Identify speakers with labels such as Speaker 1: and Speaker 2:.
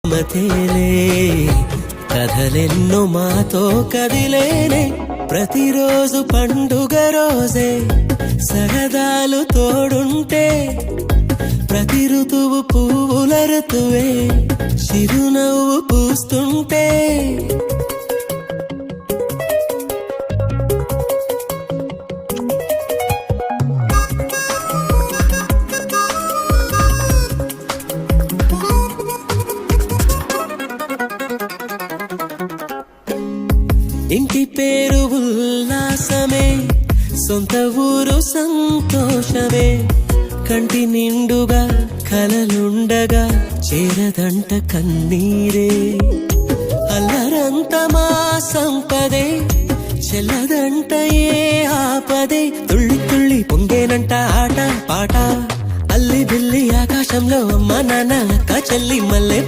Speaker 1: మతేలే కథలెన్నో మాతో కదిలేనే ప్రతిరోజు పండుగ రోజే సరదాలు తోడుంటే ప్రతి ఋతువు పువ్వుల ఋతువే చిరునవ్వు పూస్తుంటే ఇంటి పేరు ఉల్లాసమే సొంత ఊరు సంతోషమే కంటి నిండుగా కలలుండగా చేరదంట కన్నీరే అల్లరంత మా సంపదే చెల్లదంట ఏ ఆపదే తుళ్ళి తుళ్ళి పొంగేనంట ఆట పాట అల్లి బిల్లి ఆకాశంలో అమ్మ నాన్న అక్క చెల్లి మల్లె